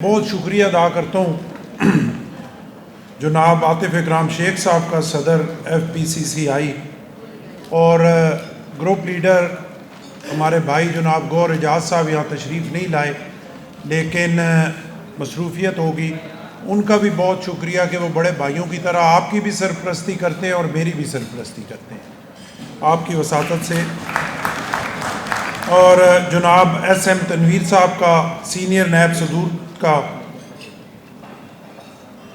بہت شکریہ ادا کرتا ہوں جناب عاطف اکرام شیخ صاحب کا، صدر FPCCI، اور گروپ لیڈر ہمارے بھائی جناب گور اعجاز صاحب یہاں تشریف نہیں لائے لیکن مصروفیت ہوگی، ان کا بھی بہت شکریہ کہ وہ بڑے بھائیوں کی طرح آپ کی بھی سرپرستی کرتے ہیں اور میری بھی سرپرستی کرتے ہیں آپ کی وساطت سے، اور جناب SM تنویر صاحب کا، سینئر نائب صدور کا،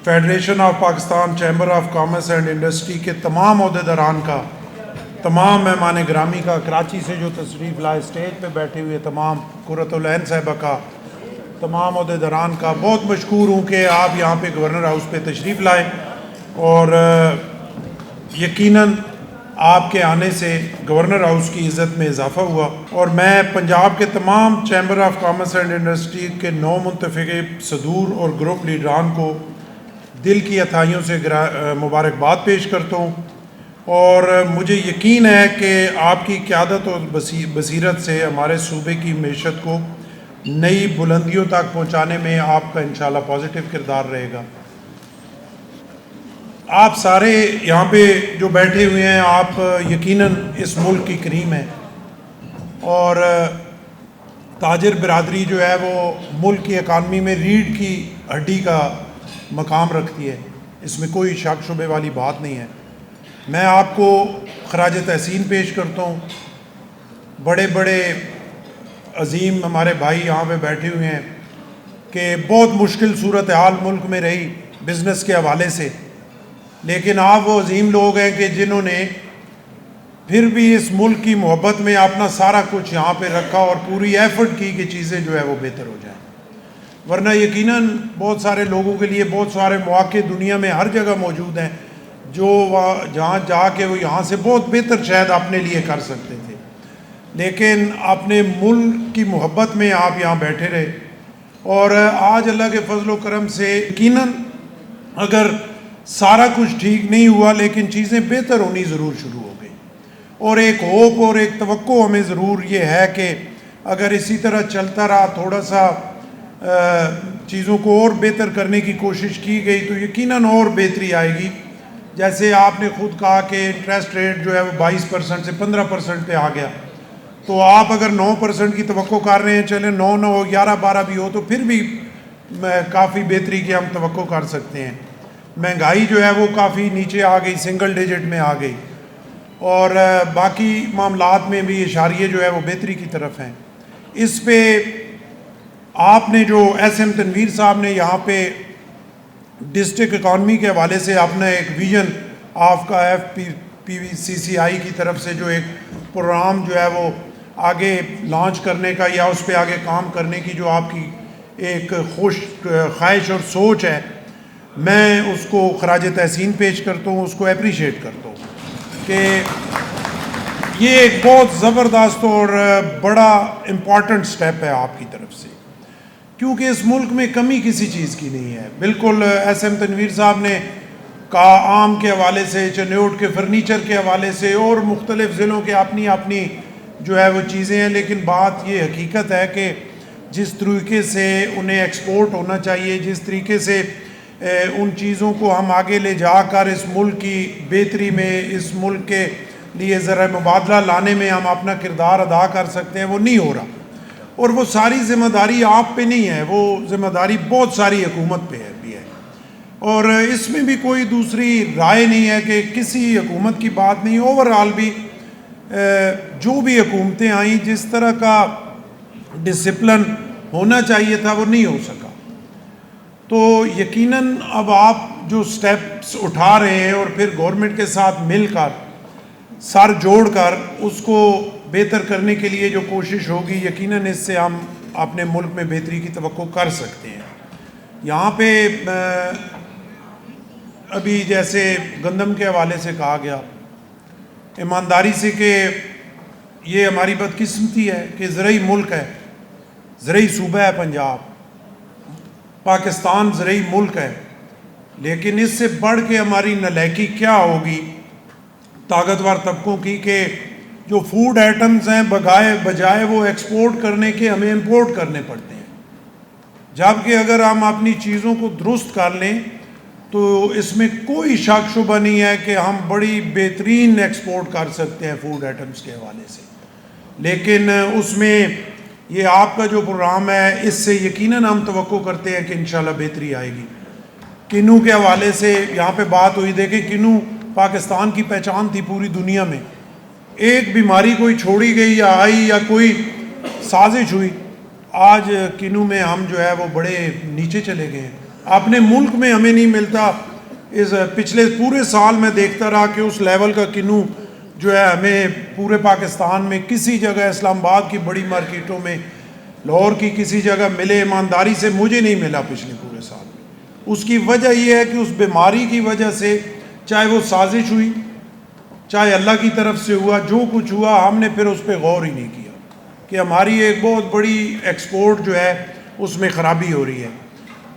federation of Pakistan chamber of commerce and industry کے تمام عہدیداران کا، تمام مہمان گرامی کا، کراچی سے جو تشریف لائے اسٹیج پہ بیٹھے ہوئے تمام، قرۃ العین صاحبہ کا، تمام عہدیداران کا بہت مشکور ہوں کہ آپ یہاں پہ گورنر ہاؤس پہ تشریف لائے، اور یقیناً آپ کے آنے سے گورنر ہاؤس کی عزت میں اضافہ ہوا، اور میں پنجاب کے تمام chamber of commerce and industry کے 9 منتخب صدور اور گروپ لیڈران کو دل کی اتھائیوں سے مبارکباد پیش کرتا ہوں، اور مجھے یقین ہے کہ آپ کی قیادت اور بصیرت سے ہمارے صوبے کی معیشت کو نئی بلندیوں تک پہنچانے میں آپ کا انشاءاللہ پازیٹیو کردار رہے گا۔ آپ سارے یہاں پہ جو بیٹھے ہوئے ہیں، آپ یقیناً اس ملک کی کریم ہیں، اور تاجر برادری جو ہے وہ ملک کی اکانومی میں ریڑھ کی ہڈی کا مقام رکھتی ہے، اس میں کوئی شک شبے والی بات نہیں ہے۔ میں آپ کو خراج تحسین پیش کرتا ہوں، بڑے بڑے عظیم ہمارے بھائی یہاں پہ بیٹھے ہوئے ہیں کہ بہت مشکل صورتحال ملک میں رہی بزنس کے حوالے سے، لیکن آپ وہ عظیم لوگ ہیں کہ جنہوں نے پھر بھی اس ملک کی محبت میں اپنا سارا کچھ یہاں پہ رکھا اور پوری ایفرٹ کی کہ چیزیں جو ہے وہ بہتر ہو جائیں، ورنہ یقیناً بہت سارے لوگوں کے لیے بہت سارے مواقع دنیا میں ہر جگہ موجود ہیں جو جہاں جا کے وہ یہاں سے بہت بہتر شاید اپنے لیے کر سکتے تھے، لیکن اپنے ملک کی محبت میں آپ یہاں بیٹھے رہے، اور آج اللہ کے فضل و کرم سے یقیناً اگر سارا کچھ ٹھیک نہیں ہوا لیکن چیزیں بہتر ہونی ضرور شروع ہو گئی، اور ایک ہوپ اور ایک توقع ہمیں ضرور یہ ہے کہ اگر اسی طرح چلتا رہا، تھوڑا سا چیزوں کو اور بہتر کرنے کی کوشش کی گئی تو یقیناً اور بہتری آئے گی۔ جیسے آپ نے خود کہا کہ انٹرسٹ ریٹ جو ہے وہ 22% سے 15% پہ آ گیا، تو آپ اگر 9% کی توقع کر رہے ہیں، چلیں 9 نہ ہو، 11-12 بھی ہو تو پھر بھی کافی بہتری کی ہم توقع کر سکتے ہیں۔ مہنگائی جو ہے وہ کافی نیچے آ گئی، سنگل ڈیجٹ میں آ گئی، اور باقی معاملات میں بھی اشاریے جو ہے وہ بہتری کی طرف ہیں۔ اس پہ آپ نے جو SM تنویر صاحب نے یہاں پہ ڈسٹرکٹ اکانومی کے حوالے سے اپنا ایک ویژن آپ کا FPCCI کی طرف سے جو ایک پروگرام جو ہے وہ آگے لانچ کرنے کا یا اس پہ آگے کام کرنے کی جو آپ کی ایک خواہش اور سوچ ہے، میں اس کو خراج تحسین پیش کرتا ہوں، اس کو اپریشیٹ کرتا ہوں کہ یہ ایک بہت زبردست اور بڑا امپورٹنٹ سٹیپ ہے آپ کی طرف سے، کیونکہ اس ملک میں کمی کسی چیز کی نہیں ہے۔ بالکل SM تنویر صاحب نے کہا، آم کے حوالے سے، چنیوٹ کے فرنیچر کے حوالے سے، اور مختلف ضلعوں کے اپنی اپنی جو ہے وہ چیزیں ہیں، لیکن بات یہ حقیقت ہے کہ جس طریقے سے انہیں ایکسپورٹ ہونا چاہیے، جس طریقے سے ان چیزوں کو ہم آگے لے جا کر اس ملک کی بہتری میں، اس ملک کے لیے ذرائع مبادلہ لانے میں ہم اپنا کردار ادا کر سکتے ہیں، وہ نہیں ہو رہا، اور وہ ساری ذمہ داری آپ پہ نہیں ہے، وہ ذمہ داری بہت ساری حکومت پہ بھی ہے، اور اس میں بھی کوئی دوسری رائے نہیں ہے کہ کسی حکومت کی بات نہیں، اوورآل بھی جو بھی حکومتیں آئیں، جس طرح کا ڈسپلن ہونا چاہیے تھا وہ نہیں ہو سکا، تو یقیناً اب آپ جو سٹیپس اٹھا رہے ہیں اور پھر گورنمنٹ کے ساتھ مل کر سر جوڑ کر اس کو بہتر کرنے کے لیے جو کوشش ہوگی، یقیناً اس سے ہم اپنے ملک میں بہتری کی توقع کر سکتے ہیں۔ یہاں پہ ابھی جیسے گندم کے حوالے سے کہا گیا، ایمانداری سے کہ یہ ہماری بدقسمتی ہے کہ زرعی ملک ہے، زرعی صوبہ ہے پنجاب، پاکستان زرعی ملک ہے، لیکن اس سے بڑھ کے ہماری نالائکی کیا ہوگی طاقتور طبقوں کی کہ جو فوڈ آئٹمز ہیں بجائے وہ ایکسپورٹ کرنے کے ہمیں امپورٹ کرنے پڑتے ہیں۔ جبکہ اگر ہم اپنی چیزوں کو درست کر لیں تو اس میں کوئی شک شبہ نہیں ہے کہ ہم بڑی بہترین ایکسپورٹ کر سکتے ہیں فوڈ آئٹمس کے حوالے سے. لیکن اس میں یہ آپ کا جو پروگرام ہے اس سے یقیناً ہم توقع کرتے ہیں کہ انشاءاللہ بہتری آئے گی. کنو کے حوالے سے یہاں پہ بات ہوئی، دیکھیں کنو پاکستان کی پہچان تھی پوری دنیا میں. ایک بیماری کوئی چھوڑی گئی یا آئی یا کوئی سازش ہوئی، آج کنو میں ہم جو ہے وہ بڑے نیچے چلے گئے ہیں. اپنے ملک میں ہمیں نہیں ملتا. اس پچھلے پورے سال میں دیکھتا رہا کہ اس لیول کا کنو جو ہے ہمیں پورے پاکستان میں کسی جگہ، اسلام آباد کی بڑی مارکیٹوں میں، لاہور کی کسی جگہ ملے ایمانداری سے، مجھے نہیں ملا پچھلے پورے سال میں. اس کی وجہ یہ ہے کہ اس بیماری کی وجہ سے، چاہے وہ سازش ہوئی چاہے اللہ کی طرف سے ہوا، جو کچھ ہوا ہم نے پھر اس پہ غور ہی نہیں کیا کہ ہماری ایک بہت بڑی ایکسپورٹ جو ہے اس میں خرابی ہو رہی ہے.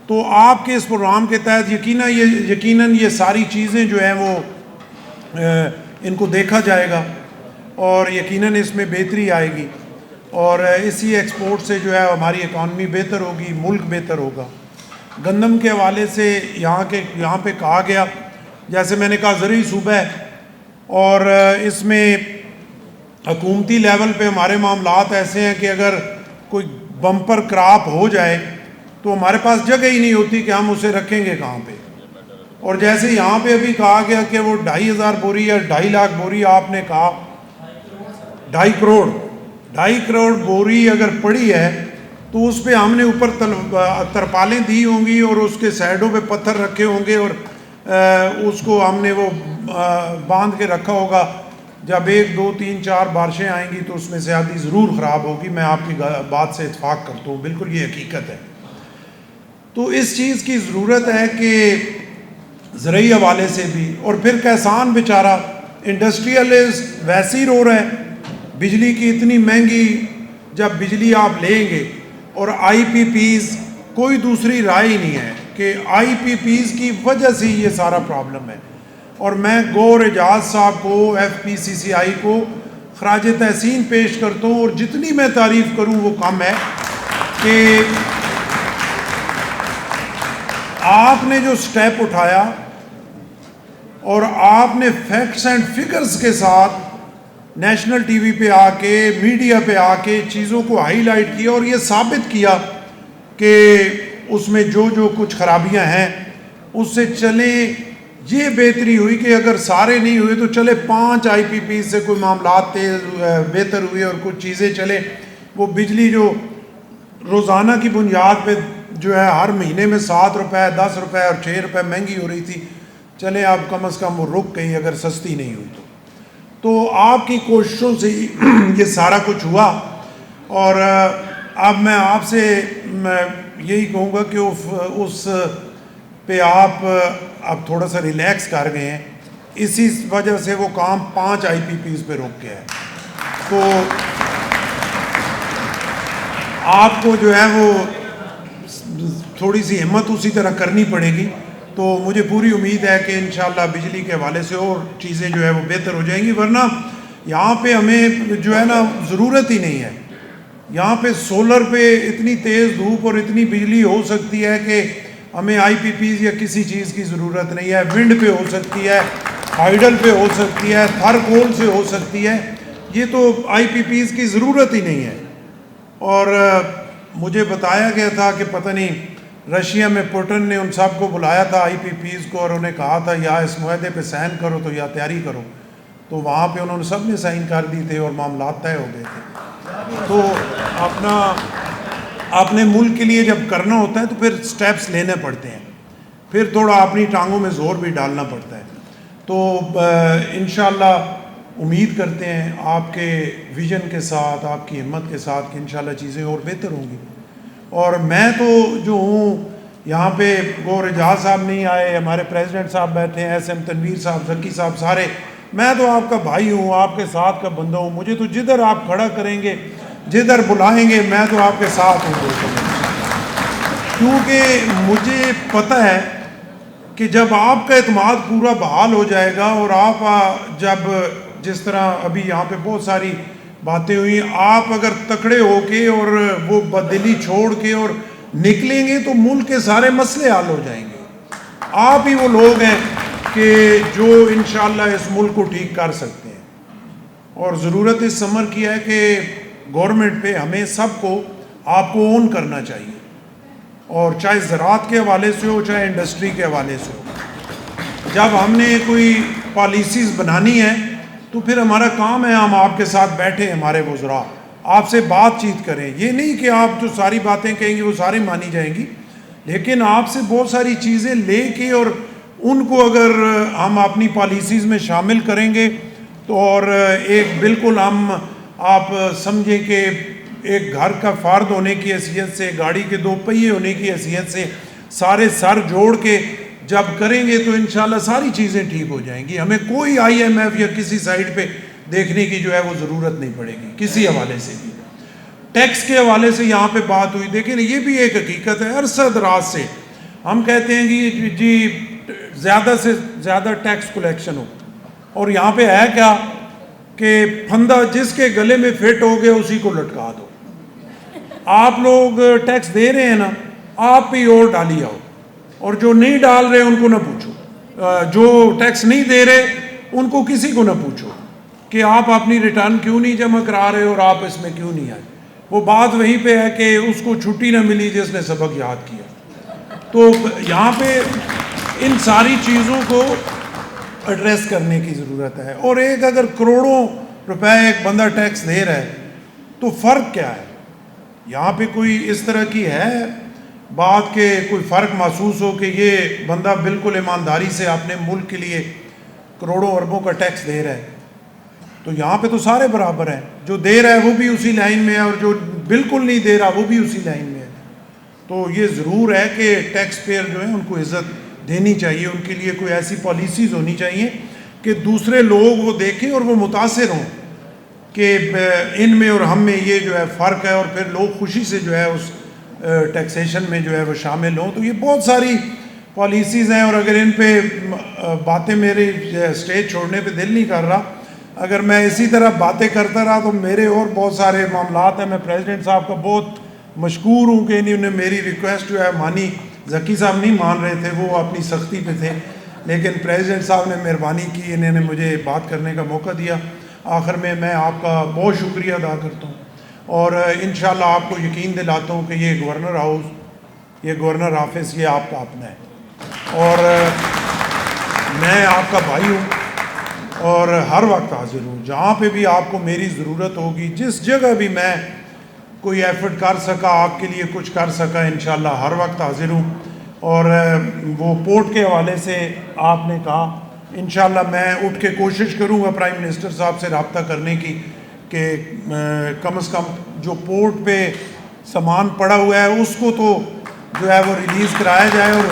تو آپ کے اس پروگرام کے تحت یقیناً یہ ساری چیزیں جو ہیں وہ ان کو دیکھا جائے گا اور یقیناً اس میں بہتری آئے گی، اور اسی ایکسپورٹ سے جو ہے ہماری اکانومی بہتر ہوگی، ملک بہتر ہوگا. گندم کے حوالے سے یہاں پہ کہا گیا، جیسے میں نے کہا زرعی صوبہ ہے اور اس میں حکومتی لیول پہ ہمارے معاملات ایسے ہیں کہ اگر کوئی بمپر کراپ ہو جائے تو ہمارے پاس جگہ ہی نہیں ہوتی کہ ہم اسے رکھیں گے کہاں پہ. اور جیسے یہاں پہ ابھی کہا گیا کہ وہ 2,500 بوری یا 2.5 لاکھ بوری آپ نے کہا، 2.5 کروڑ بوری اگر پڑی ہے تو اس پہ ہم نے اوپر ترپالیں دی ہوں گی اور اس کے سائڈوں پہ پتھر رکھے ہوں گے اور اس کو ہم نے وہ باندھ کے رکھا ہوگا. جب 1 2 3 4 بارشیں آئیں گی تو اس میں سے آدھی ضرور خراب ہوگی. میں آپ کی بات سے اتفاق کرتا ہوں، بالکل یہ حقیقت ہے. تو اس چیز کی ضرورت ہے کہ زرعی حوالے سے بھی، اور پھر کسان بیچارہ انڈسٹریلسٹ ویسے ہی رو رہا ہے. بجلی کی اتنی مہنگی، جب بجلی آپ لیں گے اور آئی پی پیز، کوئی دوسری رائے ہی نہیں ہے کہ آئی پی پیز کی وجہ سے یہ سارا پرابلم ہے. اور میں گور اعجاز صاحب کو، ایف پی سی سی آئی کو خراج تحسین پیش کرتا ہوں، اور جتنی میں تعریف کروں وہ کم ہے کہ آپ نے جو سٹیپ اٹھایا اور آپ نے فیکٹس اینڈ فگرز کے ساتھ نیشنل ٹی وی پہ آ کے، میڈیا پہ آ کے چیزوں کو ہائی لائٹ کیا اور یہ ثابت کیا کہ اس میں جو کچھ خرابیاں ہیں اس سے چلیں. یہ بہتری ہوئی کہ اگر سارے نہیں ہوئے تو چلے 5 آئی پی پی سے کوئی معاملات بہتر ہوئے اور کچھ چیزیں چلے. وہ بجلی جو روزانہ کی بنیاد پہ جو ہے ہر مہینے میں 7 روپے 10 روپے اور 6 روپے مہنگی ہو رہی تھی، چلیں اب کم از کم وہ رک گئی اگر سستی نہیں ہوئی تو آپ کی کوششوں سے یہ سارا کچھ ہوا. اور اب میں آپ سے یہی کہوں گا کہ اس پہ آپ اب تھوڑا سا ریلیکس کر گئے ہیں، اسی وجہ سے وہ کام 5 آئی پی پیز پہ رک گیا ہے. تو آپ کو جو ہے وہ تھوڑی سی ہمت اسی طرح کرنی پڑے گی. تو مجھے پوری امید ہے کہ انشاءاللہ بجلی کے حوالے سے اور چیزیں جو ہے وہ بہتر ہو جائیں گی، ورنہ یہاں پہ ہمیں جو ہے نا ضرورت ہی نہیں ہے. یہاں پہ سولر پہ اتنی تیز دھوپ اور اتنی بجلی ہو سکتی ہے کہ ہمیں آئی پی پیز یا کسی چیز کی ضرورت نہیں ہے. ونڈ پہ ہو سکتی ہے، ہائیڈل پہ ہو سکتی ہے، تھر کول سے ہو سکتی ہے. یہ تو آئی پی پیز کی ضرورت ہی نہیں ہے. اور مجھے بتایا گیا تھا کہ پتہ نہیں رشیا میں پوٹن نے ان سب کو بلایا تھا آئی پی پیز کو، اور انہیں کہا تھا یا اس معاہدے پہ سائن کرو تو یا تیاری کرو. تو وہاں پہ انہوں نے سب نے سائن کر دی تھے اور معاملات طے ہو گئے تھے. تو اپنے ملک کے لیے جب کرنا ہوتا ہے تو پھر سٹیپس لینے پڑتے ہیں، پھر تھوڑا اپنی ٹانگوں میں زور بھی ڈالنا پڑتا ہے. تو انشاءاللہ امید کرتے ہیں آپ کے ویژن کے ساتھ، آپ کی ہمت کے ساتھ کہ انشاءاللہ چیزیں اور بہتر ہوں گی. اور میں تو جو ہوں یہاں پہ گور اعجاز صاحب نہیں آئے، ہمارے پریزیڈنٹ صاحب بیٹھے ہیں، ایس ایم تنویر صاحب، ذکی صاحب، سارے، میں تو آپ کا بھائی ہوں، آپ کے ساتھ کا بندہ ہوں. مجھے تو جدھر آپ کھڑا کریں گے، جدھر بلائیں گے، میں تو آپ کے ساتھ ہوں دوستوں. کیونکہ مجھے پتہ ہے کہ جب آپ کا اعتماد پورا بحال ہو جائے گا، اور آپ جب جس طرح ابھی یہاں پہ بہت ساری باتیں ہوئی، آپ اگر تکڑے ہو کے اور وہ بددلی چھوڑ کے اور نکلیں گے تو ملک کے سارے مسئلے حل ہو جائیں گے. آپ ہی وہ لوگ ہیں کہ جو انشاءاللہ اس ملک کو ٹھیک کر سکتے ہیں. اور ضرورت اس امر کی ہے کہ گورنمنٹ پہ ہمیں سب کو آپ کو اون کرنا چاہیے, اور چاہے زراعت کے حوالے سے ہو چاہے انڈسٹری کے حوالے سے ہو. جب ہم نے کوئی پالیسیز بنانی ہے تو پھر ہمارا کام ہے ہم آپ کے ساتھ بیٹھیں, ہمارے وزراء آپ سے بات چیت کریں. یہ نہیں کہ آپ جو ساری باتیں کہیں گے وہ ساری مانی جائیں گی, لیکن آپ سے بہت ساری چیزیں لے کے اور ان کو اگر ہم اپنی پالیسیز میں شامل کریں گے تو, اور ایک بالکل ہم آپ سمجھیں کہ ایک گھر کا فرد ہونے کی حیثیت سے, گاڑی کے 2 پہیے ہونے کی حیثیت سے سارے سر جوڑ کے جب کریں گے تو انشاءاللہ ساری چیزیں ٹھیک ہو جائیں گی. ہمیں کوئی IMF یا کسی سائڈ پہ دیکھنے کی جو ہے وہ ضرورت نہیں پڑے گی کسی حوالے سے بھی. ٹیکس کے حوالے سے یہاں پہ بات ہوئی, دیکھیں یہ بھی ایک حقیقت ہے. عرصہ دراز سے ہم کہتے ہیں کہ جی زیادہ سے زیادہ ٹیکس کلیکشن ہو, اور یہاں پہ ہے کیا کہ پھندا جس کے گلے میں فٹ ہو گیا اسی کو لٹکا دو. آپ لوگ ٹیکس دے رہے ہیں نا, آپ بھی اور ڈالی آؤ, اور جو نہیں ڈال رہے ان کو نہ پوچھو, جو ٹیکس نہیں دے رہے ان کو کسی کو نہ پوچھو کہ آپ اپنی ریٹرن کیوں نہیں جمع کرا رہے اور آپ اس میں کیوں نہیں آئے. وہ بات وہیں پہ ہے کہ اس کو چھٹی نہ ملی جس نے سبق یاد کیا. تو یہاں پہ ان ساری چیزوں کو ایڈریس کرنے کی ضرورت ہے. اور ایک اگر کروڑوں روپے ایک بندہ ٹیکس دے رہا ہے تو فرق کیا ہے؟ یہاں پہ کوئی اس طرح کی ہے بات کہ کوئی فرق محسوس ہو کہ یہ بندہ بالکل ایمانداری سے اپنے ملک کے لیے کروڑوں اربوں کا ٹیکس دے رہا ہے؟ تو یہاں پہ تو سارے برابر ہیں, جو دے رہا ہے وہ بھی اسی لائن میں ہے اور جو بالکل نہیں دے رہا وہ بھی اسی لائن میں ہے. تو یہ ضرور ہے کہ ٹیکس پیئر جو ہیں ان کو عزت دینی چاہیے, ان کے لیے کوئی ایسی پالیسیز ہونی چاہیے کہ دوسرے لوگ وہ دیکھیں اور وہ متاثر ہوں کہ ان میں اور ہم میں یہ جو ہے فرق ہے, اور پھر لوگ خوشی سے جو ہے اس ٹیکسیشن میں جو ہے وہ شامل ہوں. تو یہ بہت ساری پالیسیز ہیں, اور اگر ان پہ باتیں میرے اسٹیج چھوڑنے پہ دل نہیں کر رہا, اگر میں اسی طرح باتیں کرتا رہا تو میرے اور بہت سارے معاملات ہیں. میں پریزیڈنٹ صاحب کا بہت مشکور ہوں کہ انہوں نے میری ریکویسٹ جو ہے مانی. ذکی صاحب نہیں مان رہے تھے, وہ اپنی سختی پہ تھے, لیکن پریزیڈنٹ صاحب نے مہربانی کی, انہوں نے مجھے بات کرنے کا موقع دیا. آخر میں آپ کا بہت شکریہ ادا کرتا ہوں, اور انشاءاللہ آپ کو یقین دلاتا ہوں کہ یہ گورنر ہاؤس, یہ گورنر آفس یہ آپ کا اپنا ہے, اور میں آپ کا بھائی ہوں اور ہر وقت حاضر ہوں. جہاں پہ بھی آپ کو میری ضرورت ہوگی, جس جگہ بھی میں کوئی ایفرٹ کر سکا آپ کے لیے کچھ کر سکا, انشاءاللہ ہر وقت حاضر ہوں. اور وہ پورٹ کے حوالے سے آپ نے کہا, انشاءاللہ میں اٹھ کے کوشش کروں گا پرائم منسٹر صاحب سے رابطہ کرنے کی کہ کم از کم جو پورٹ پہ سامان پڑا ہوا ہے اس کو تو جو ہے وہ ریلیز کرایا جائے. اور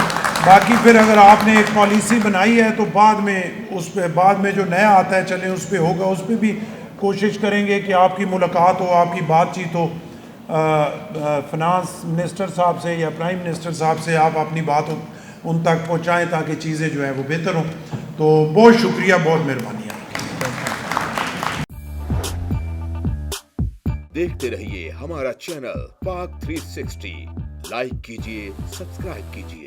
باقی پھر اگر آپ نے ایک پالیسی بنائی ہے تو بعد میں اس پہ بعد میں جو نیا آتا ہے چلیں اس پہ ہوگا, اس پہ بھی کوشش کریں گے کہ آپ کی ملاقات ہو, آپ کی بات چیت ہو فنانس منسٹر صاحب سے یا پرائم منسٹر صاحب سے, آپ اپنی بات ان تک پہنچائیں تاکہ چیزیں جو ہیں وہ بہتر ہوں. تو بہت شکریہ, بہت مہربانی آپ کی. دیکھتے رہیے ہمارا چینل پاک 360, لائک کیجئے, سبسکرائب کیجئے.